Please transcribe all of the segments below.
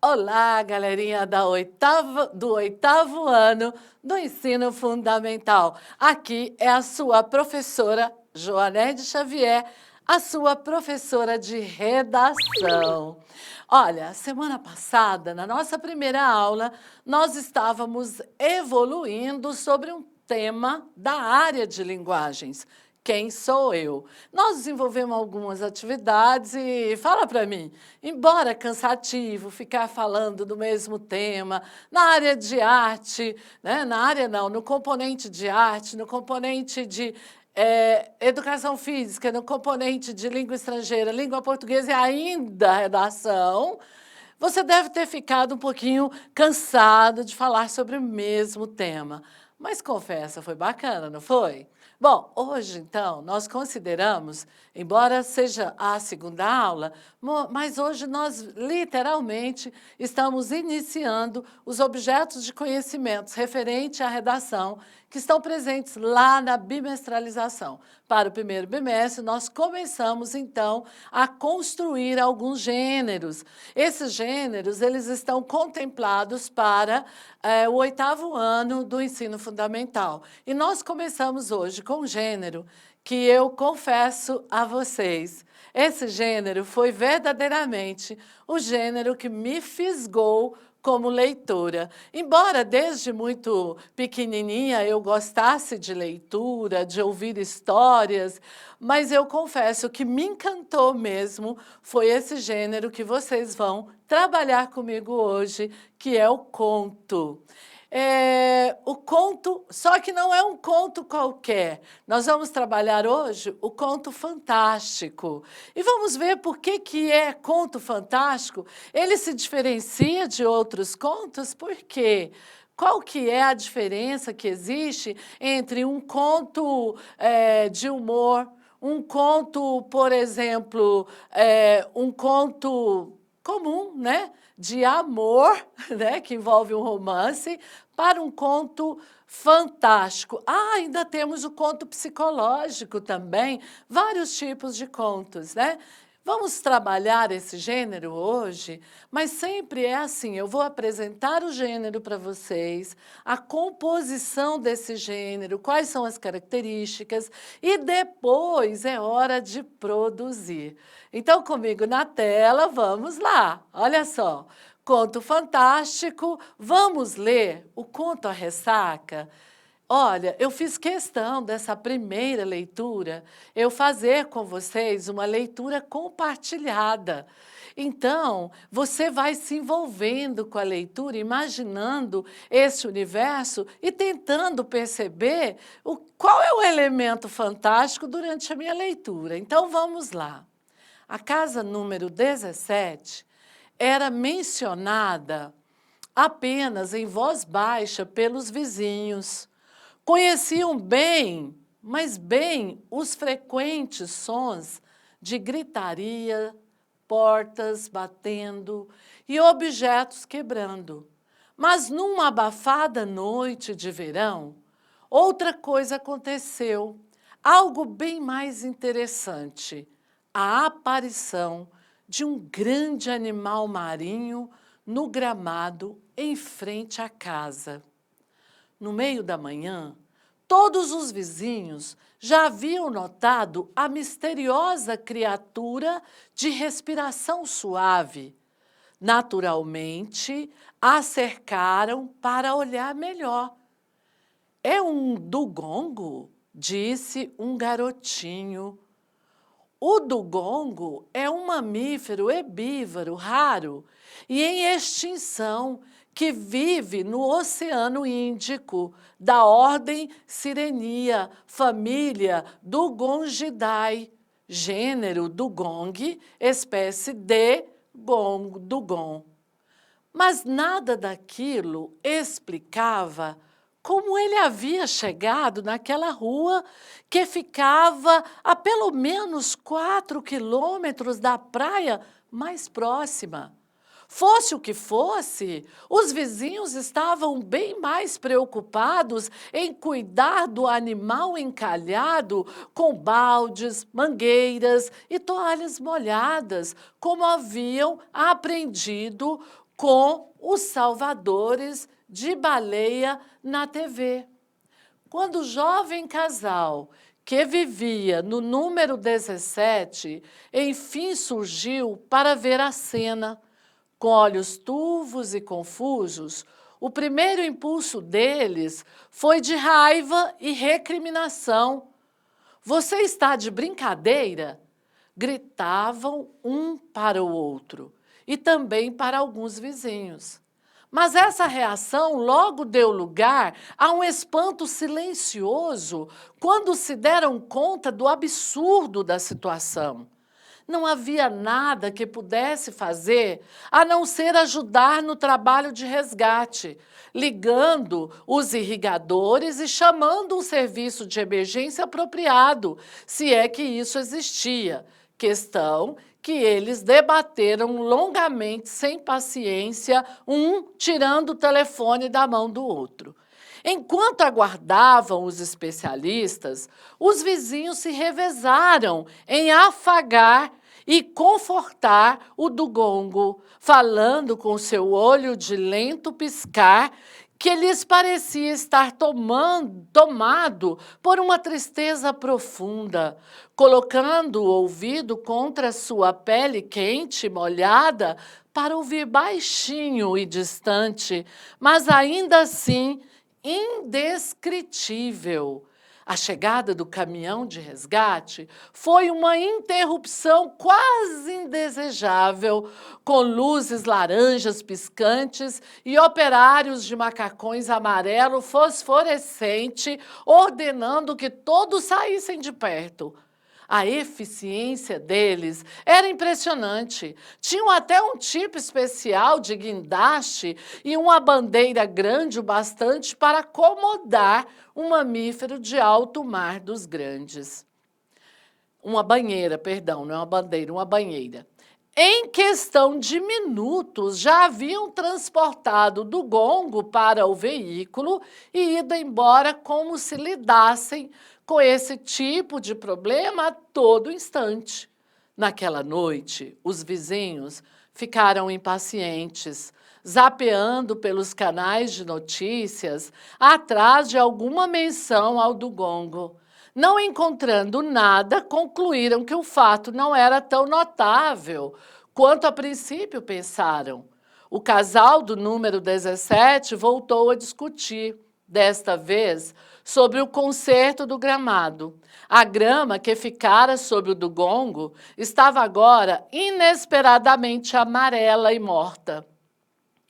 Olá, galerinha do oitavo ano do ensino fundamental. Aqui é a sua professora Joanete Xavier, a sua professora de redação. Olha, semana passada, na nossa primeira aula, nós estávamos evoluindo sobre um tema da área de linguagens. Quem sou eu? Nós desenvolvemos algumas atividades e fala para mim, embora cansativo ficar falando do mesmo tema, na área de arte, né? Na área não, no componente de arte, no componente de educação física, no componente de língua estrangeira, língua portuguesa e ainda redação, você deve ter ficado um pouquinho cansado de falar sobre o mesmo tema. Mas confessa, foi bacana, não foi? Bom, hoje, então, nós consideramos, embora seja a segunda aula, mas hoje nós, literalmente, estamos iniciando os objetos de conhecimentos referente à redação que estão presentes lá na bimestralização. Para o primeiro bimestre, nós começamos, então, a construir alguns gêneros. Esses gêneros, eles estão contemplados para o oitavo ano do ensino fundamental. E nós começamos hoje com um gênero que eu confesso a vocês, esse gênero foi verdadeiramente o gênero que me fisgou como leitora. Embora desde muito pequenininha eu gostasse de leitura, de ouvir histórias, mas eu confesso que me encantou mesmo foi esse gênero que vocês vão trabalhar comigo hoje, que é o conto. O conto, só que não é um conto qualquer. Nós vamos trabalhar hoje o conto fantástico. E vamos ver por que é conto fantástico. Ele se diferencia de outros contos, por quê? Qual que é a diferença que existe entre um conto de humor, um conto, por exemplo, um conto comum, né? De amor, né, que envolve um romance, para um conto fantástico. Ainda temos o conto psicológico também, vários tipos de contos, né? Vamos trabalhar esse gênero hoje, mas sempre é assim, eu vou apresentar o gênero para vocês, a composição desse gênero, quais são as características, e depois é hora de produzir. Então, comigo na tela, vamos lá, olha só, conto fantástico, vamos ler o conto A Ressaca? Olha, eu fiz questão dessa primeira leitura, eu fazer com vocês uma leitura compartilhada. Então, você vai se envolvendo com a leitura, imaginando esse universo e tentando perceber qual é o elemento fantástico durante a minha leitura. Então, vamos lá. A casa número 17 era mencionada apenas em voz baixa pelos vizinhos. Conheciam bem, mas bem, os frequentes sons de gritaria, portas batendo e objetos quebrando. Mas numa abafada noite de verão, outra coisa aconteceu, algo bem mais interessante, a aparição de um grande animal marinho no gramado em frente à casa. No meio da manhã, todos os vizinhos já haviam notado a misteriosa criatura de respiração suave. Naturalmente, a cercaram para olhar melhor. É um dugongo, disse um garotinho. O dugongo é um mamífero herbívoro raro e em extinção que vive no Oceano Índico, da ordem Sirenia, família Dugongidae, gênero dugong, espécie de dugon. Mas nada daquilo explicava como ele havia chegado naquela rua que ficava a pelo menos 4 quilômetros da praia mais próxima. Fosse o que fosse, os vizinhos estavam bem mais preocupados em cuidar do animal encalhado com baldes, mangueiras e toalhas molhadas, como haviam aprendido com os salvadores de baleia na TV. Quando o jovem casal que vivia no número 17, enfim surgiu para ver a cena, com olhos turvos e confusos, o primeiro impulso deles foi de raiva e recriminação. "Você está de brincadeira?" Gritavam um para o outro e também para alguns vizinhos. Mas essa reação logo deu lugar a um espanto silencioso quando se deram conta do absurdo da situação. Não havia nada que pudesse fazer a não ser ajudar no trabalho de resgate, ligando os irrigadores e chamando um serviço de emergência apropriado, se é que isso existia. Questão que eles debateram longamente, sem paciência, um tirando o telefone da mão do outro. Enquanto aguardavam os especialistas, os vizinhos se revezaram em afagar e confortar o do gongo, falando com seu olho de lento piscar, que lhes parecia estar tomado por uma tristeza profunda, colocando o ouvido contra sua pele quente e molhada para ouvir baixinho e distante, mas ainda assim indescritível. A chegada do caminhão de resgate foi uma interrupção quase indesejável, com luzes laranjas piscantes e operários de macacões amarelo fosforescente ordenando que todos saíssem de perto. A eficiência deles era impressionante. Tinham até um tipo especial de guindaste e uma bandeira grande o bastante para acomodar um mamífero de alto mar dos grandes. Uma banheira, perdão, não é uma bandeira, uma banheira. Em questão de minutos, já haviam transportado do gongo para o veículo e ido embora como se lidassem com esse tipo de problema a todo instante. Naquela noite, os vizinhos ficaram impacientes, zapeando pelos canais de notícias atrás de alguma menção ao do gongo. Não encontrando nada, concluíram que o fato não era tão notável quanto a princípio pensaram. O casal do número 17 voltou a discutir, desta vez sobre o conserto do gramado. A grama que ficara sobre o do gongo estava agora inesperadamente amarela e morta,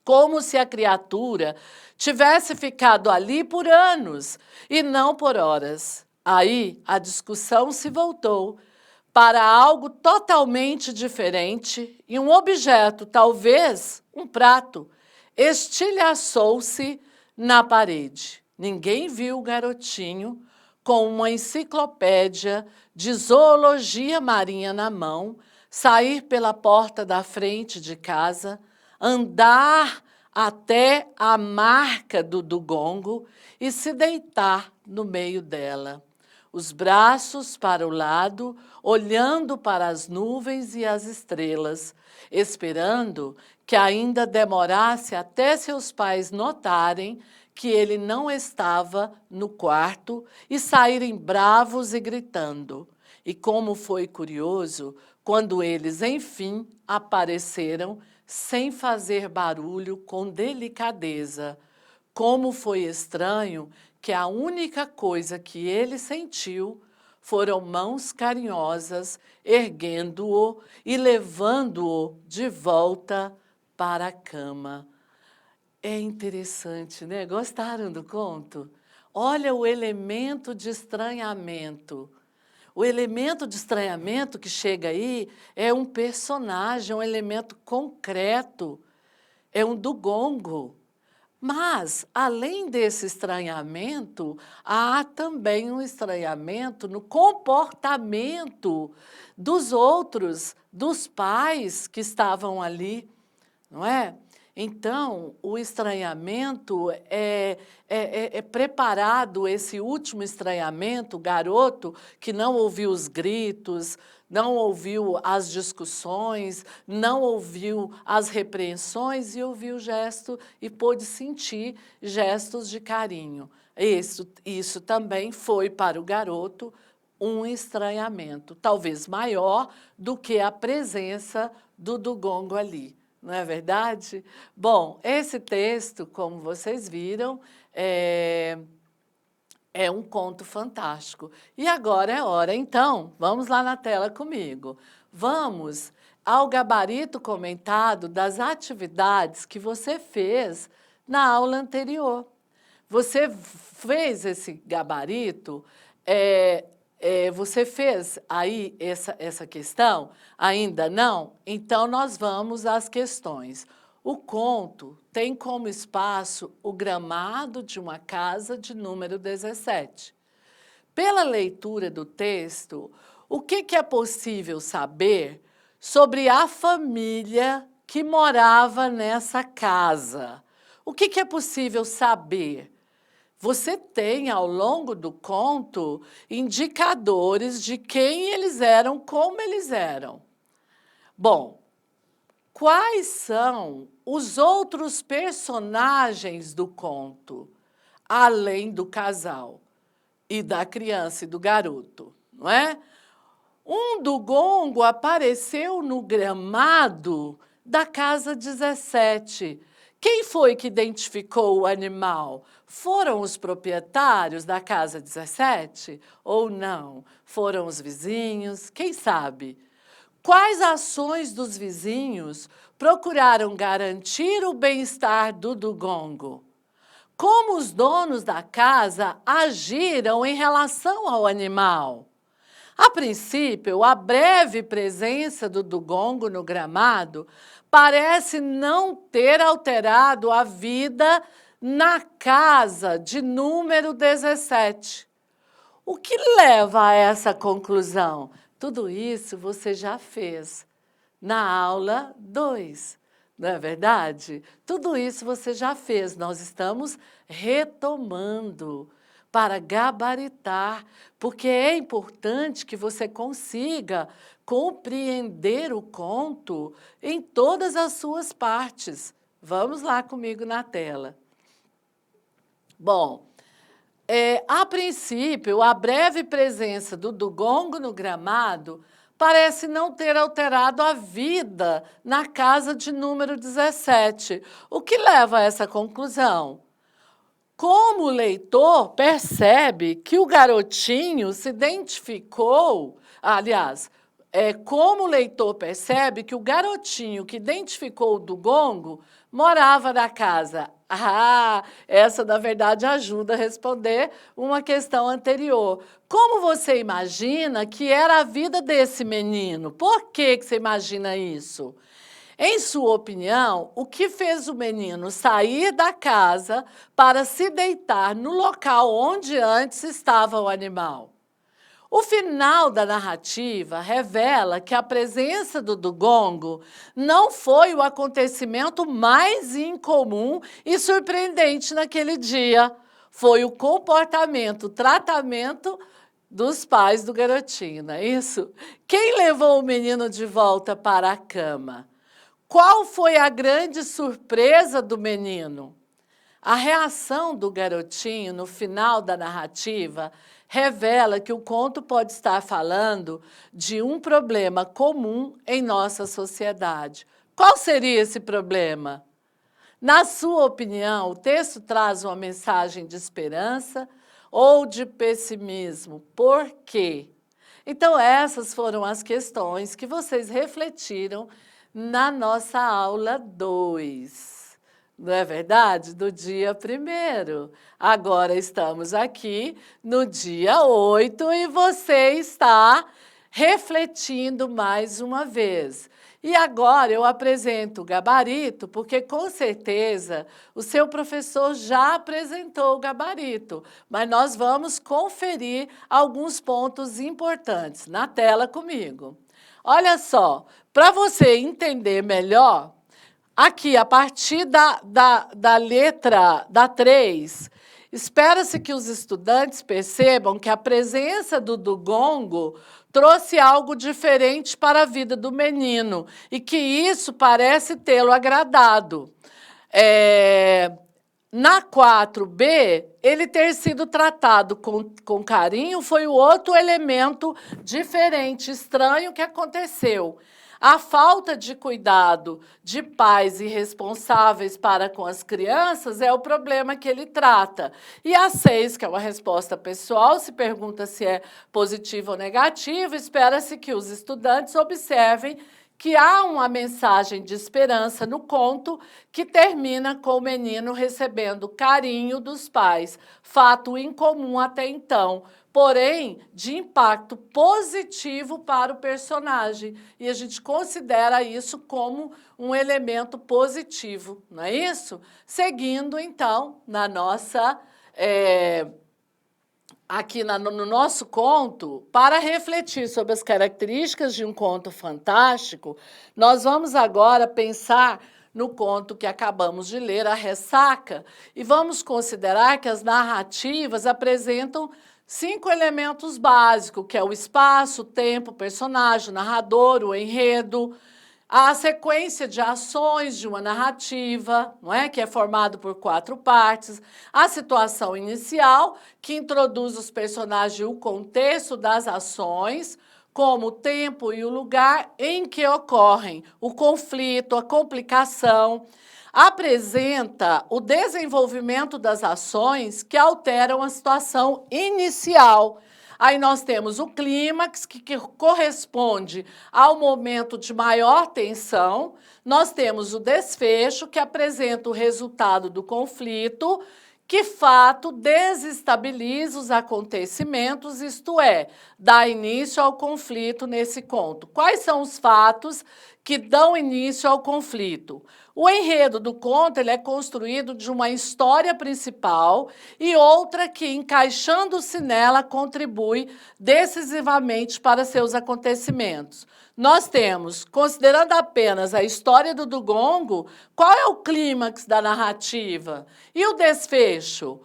como se a criatura tivesse ficado ali por anos e não por horas. Aí a discussão se voltou para algo totalmente diferente e um objeto, talvez um prato, estilhaçou-se na parede. Ninguém viu o garotinho com uma enciclopédia de zoologia marinha na mão sair pela porta da frente de casa, andar até a marca do gongo e se deitar no meio dela, os braços para o lado, olhando para as nuvens e as estrelas, esperando que ainda demorasse até seus pais notarem que ele não estava no quarto e saírem bravos e gritando. E como foi curioso quando eles, enfim, apareceram sem fazer barulho, com delicadeza. Como foi estranho que a única coisa que ele sentiu foram mãos carinhosas erguendo-o e levando-o de volta para a cama. É interessante, né? Gostaram do conto? Olha o elemento de estranhamento. O elemento de estranhamento que chega aí é um personagem, um elemento concreto, é um do gongo. Mas, além desse estranhamento, há também um estranhamento no comportamento dos outros, dos pais que estavam ali, não é? Então, o estranhamento é preparado, esse último estranhamento, o garoto que não ouviu os gritos, não ouviu as discussões, não ouviu as repreensões e ouviu o gesto e pôde sentir gestos de carinho. Isso também foi para o garoto um estranhamento, talvez maior do que a presença do dugongo ali. Não é verdade? Bom, esse texto, como vocês viram, é um conto fantástico. E agora é hora, então, vamos lá na tela comigo. Vamos ao gabarito comentado das atividades que você fez na aula anterior. Você fez esse gabarito, você fez aí essa questão? Ainda não? Então, nós vamos às questões. O conto tem como espaço o gramado de uma casa de número 17. Pela leitura do texto, o que é possível saber sobre a família que morava nessa casa? O que é possível saber? Você tem, ao longo do conto, indicadores de quem eles eram, como eles eram. Bom, quais são os outros personagens do conto, além do casal e da criança e do garoto, não é? Um dugongo apareceu no gramado da casa 17. Quem foi que identificou o animal? Foram os proprietários da casa 17? Ou não? Foram os vizinhos? Quem sabe? Quais ações dos vizinhos procuraram garantir o bem-estar do dugongo? Como os donos da casa agiram em relação ao animal? A princípio, a breve presença do dugongo no gramado parece não ter alterado a vida na casa de número 17. O que leva a essa conclusão? Tudo isso você já fez na aula 2, não é verdade? Tudo isso você já fez, nós estamos retomando para gabaritar, porque é importante que você consiga compreender o conto em todas as suas partes. Vamos lá comigo na tela. Bom, a princípio, a breve presença do dugongo no gramado parece não ter alterado a vida na casa de número 17. O que leva a essa conclusão? Como o leitor percebe que o garotinho se identificou, aliás, como o leitor percebe que o garotinho que identificou o dugongo morava na casa. Ah, essa, na verdade, ajuda a responder uma questão anterior. Como você imagina que era a vida desse menino? Por que você imagina isso? Em sua opinião, o que fez o menino sair da casa para se deitar no local onde antes estava o animal? O final da narrativa revela que a presença do dugongo não foi o acontecimento mais incomum e surpreendente naquele dia. Foi o comportamento, o tratamento dos pais do garotinho, não é isso? Quem levou o menino de volta para a cama? Qual foi a grande surpresa do menino? A reação do garotinho no final da narrativa revela que o conto pode estar falando de um problema comum em nossa sociedade. Qual seria esse problema? Na sua opinião, o texto traz uma mensagem de esperança ou de pessimismo? Por quê? Então, essas foram as questões que vocês refletiram na nossa aula 2, não é verdade? Do dia 1º. Agora estamos aqui no dia 8 e você está refletindo mais uma vez. E agora eu apresento o gabarito, porque com certeza o seu professor já apresentou o gabarito, mas nós vamos conferir alguns pontos importantes na tela comigo. Olha só, para você entender melhor, Aqui, a partir da letra da 3, espera-se que os estudantes percebam que a presença do dugongo trouxe algo diferente para a vida do menino e que isso parece tê-lo agradado. Na 4B, ele ter sido tratado com carinho foi o outro elemento diferente, estranho que aconteceu. A falta de cuidado de pais irresponsáveis para com as crianças é o problema que ele trata. E a 6, que é uma resposta pessoal, se pergunta se é positiva ou negativa, espera-se que os estudantes observem que há uma mensagem de esperança no conto que termina com o menino recebendo carinho dos pais, fato incomum até então, porém de impacto positivo para o personagem. E a gente considera isso como um elemento positivo, não é isso? Seguindo, então, na nossa... aqui no nosso conto, para refletir sobre as características de um conto fantástico, nós vamos agora pensar no conto que acabamos de ler, A Ressaca, e vamos considerar que as narrativas apresentam 5 elementos básicos, que é o espaço, o tempo, o personagem, o narrador, o enredo, a sequência de ações de uma narrativa, não é? Que é formado por 4 partes, a situação inicial, que introduz os personagens e o contexto das ações, como o tempo e o lugar em que ocorrem, o conflito, a complicação, apresenta o desenvolvimento das ações que alteram a situação inicial. Aí nós temos o clímax, que corresponde ao momento de maior tensão. Nós temos o desfecho, que apresenta o resultado do conflito, que fato desestabiliza os acontecimentos, isto é, dá início ao conflito nesse conto. Quais são os fatos que dão início ao conflito? O enredo do conto ele é construído de uma história principal e outra que, encaixando-se nela, contribui decisivamente para seus acontecimentos. Nós temos, considerando apenas a história do dugongo, qual é o clímax da narrativa? E o desfecho?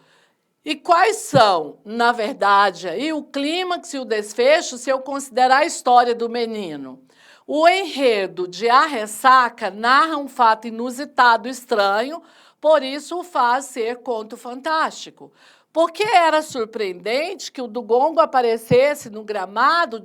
E quais são, na verdade, aí, o clímax e o desfecho se eu considerar a história do menino? O enredo de A Ressaca narra um fato inusitado, estranho, por isso o faz ser conto fantástico. Porque era surpreendente que o dugongo aparecesse no gramado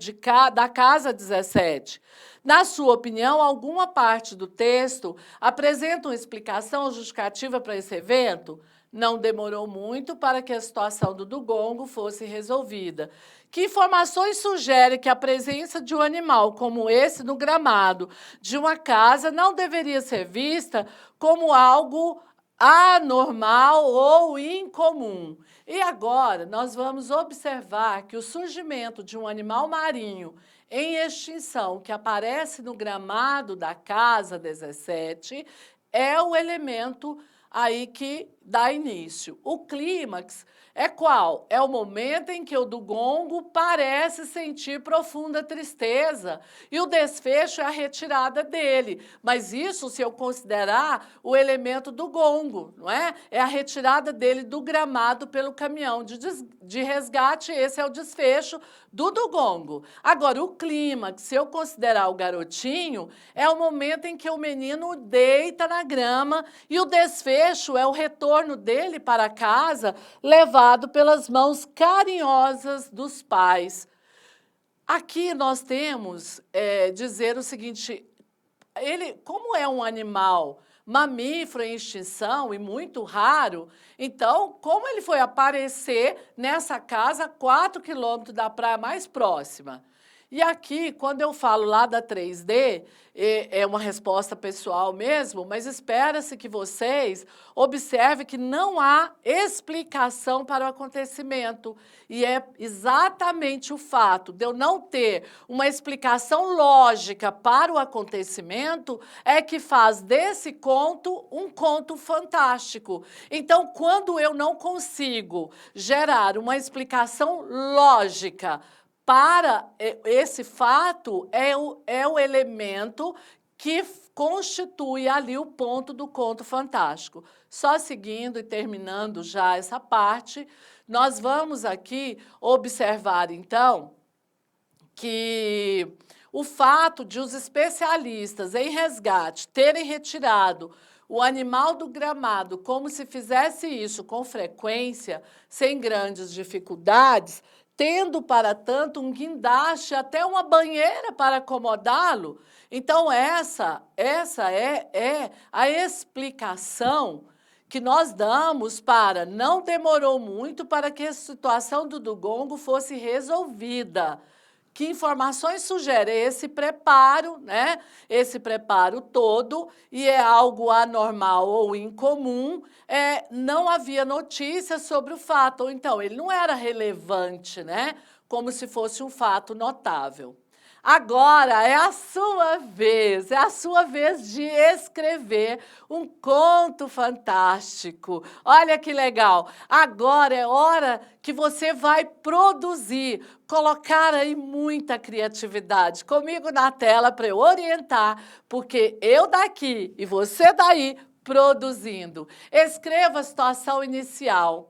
da Casa 17. Na sua opinião, alguma parte do texto apresenta uma explicação justificativa para esse evento? Não demorou muito para que a situação do dugongo fosse resolvida. Que informações sugerem que a presença de um animal como esse no gramado de uma casa não deveria ser vista como algo anormal ou incomum? E agora nós vamos observar que o surgimento de um animal marinho em extinção que aparece no gramado da Casa 17 é o elemento aí que dá início. O clímax é qual? É o momento em que o dugongo parece sentir profunda tristeza e o desfecho é a retirada dele. Mas isso se eu considerar o elemento do gongo, não é? É a retirada dele do gramado pelo caminhão de resgate, esse é o desfecho do dugongo. Agora, o clímax, se eu considerar o garotinho, é o momento em que o menino deita na grama e o desfecho é o retorno dele para casa, levado pelas mãos carinhosas dos pais. Aqui nós temos dizer o seguinte, ele, como é um animal mamífero em extinção e muito raro, então, como ele foi aparecer nessa casa a 4 quilômetros da praia mais próxima? E aqui, quando eu falo lá da 3D, é uma resposta pessoal mesmo, mas espera-se que vocês observem que não há explicação para o acontecimento. E é exatamente o fato de eu não ter uma explicação lógica para o acontecimento é que faz desse conto um conto fantástico. Então, quando eu não consigo gerar uma explicação lógica para esse fato, é o elemento que constitui ali o ponto do conto fantástico. Só seguindo e terminando já essa parte, nós vamos aqui observar, então, que o fato de os especialistas em resgate terem retirado o animal do gramado como se fizesse isso com frequência, sem grandes dificuldades, tendo para tanto um guindaste, até uma banheira para acomodá-lo. Então, essa é a explicação que nós damos para não demorou muito para que a situação do dugongo fosse resolvida. Que informações sugere esse preparo, né? Esse preparo todo, e é algo anormal ou incomum, não havia notícias sobre o fato, ou então ele não era relevante, né? Como se fosse um fato notável. Agora é a sua vez de escrever um conto fantástico. Olha que legal! Agora é hora que você vai produzir, colocar aí muita criatividade comigo na tela para eu orientar, porque eu daqui e você daí produzindo. Escreva a situação inicial.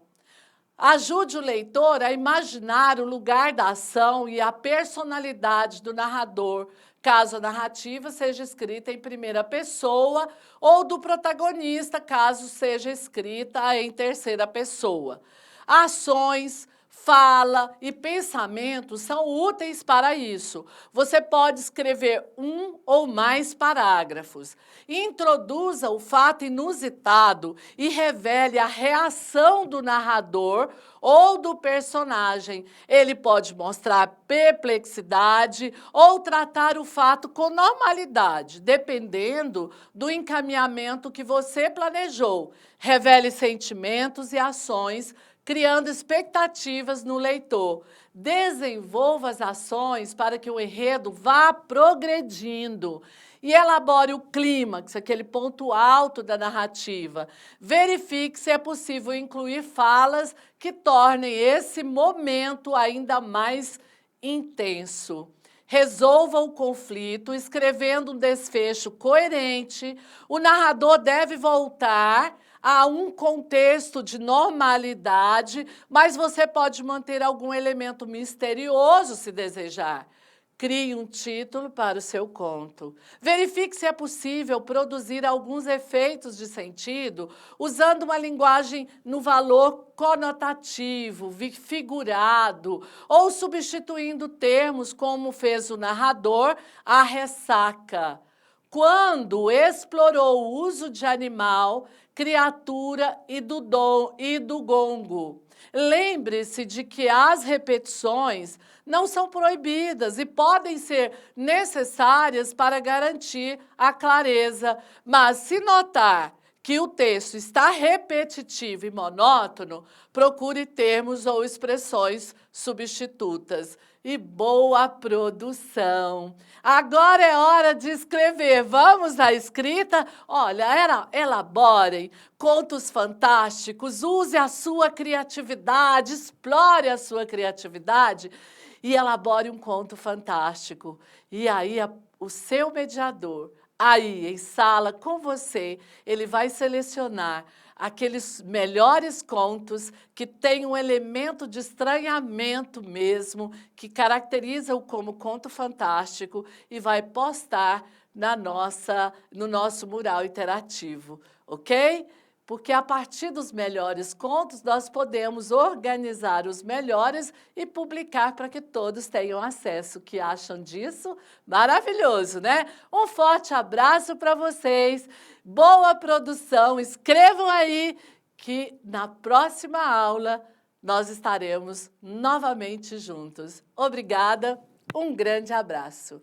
Ajude o leitor a imaginar o lugar da ação e a personalidade do narrador, caso a narrativa seja escrita em primeira pessoa, ou do protagonista, caso seja escrita em terceira pessoa. Ações, fala e pensamento são úteis para isso. Você pode escrever um ou mais parágrafos. Introduza o fato inusitado e revele a reação do narrador ou do personagem. Ele pode mostrar perplexidade ou tratar o fato com normalidade, dependendo do encaminhamento que você planejou. Revele sentimentos e ações, criando expectativas no leitor. Desenvolva as ações para que o enredo vá progredindo e elabore o clímax, aquele ponto alto da narrativa. Verifique se é possível incluir falas que tornem esse momento ainda mais intenso. Resolva o conflito escrevendo um desfecho coerente. O narrador deve voltar a um contexto de normalidade, mas você pode manter algum elemento misterioso se desejar. Crie um título para o seu conto. Verifique se é possível produzir alguns efeitos de sentido usando uma linguagem no valor conotativo, figurado, ou substituindo termos como fez o narrador, a ressaca. Quando explorou o uso de animal, criatura e do gongo. Lembre-se de que as repetições não são proibidas e podem ser necessárias para garantir a clareza, mas se notar que o texto está repetitivo e monótono, procure termos ou expressões substitutas. E boa produção! Agora é hora de escrever. Vamos à escrita? Olha, elaborem contos fantásticos, use a sua criatividade, explore a sua criatividade e elabore um conto fantástico. E aí o seu mediador, aí em sala com você, ele vai selecionar aqueles melhores contos que têm um elemento de estranhamento mesmo, que caracteriza-o como conto fantástico e vai postar no nosso mural interativo, ok? Porque a partir dos melhores contos, nós podemos organizar os melhores e publicar para que todos tenham acesso. O que acham disso? Maravilhoso, né? Um forte abraço para vocês, boa produção, escrevam aí que na próxima aula nós estaremos novamente juntos. Obrigada, um grande abraço.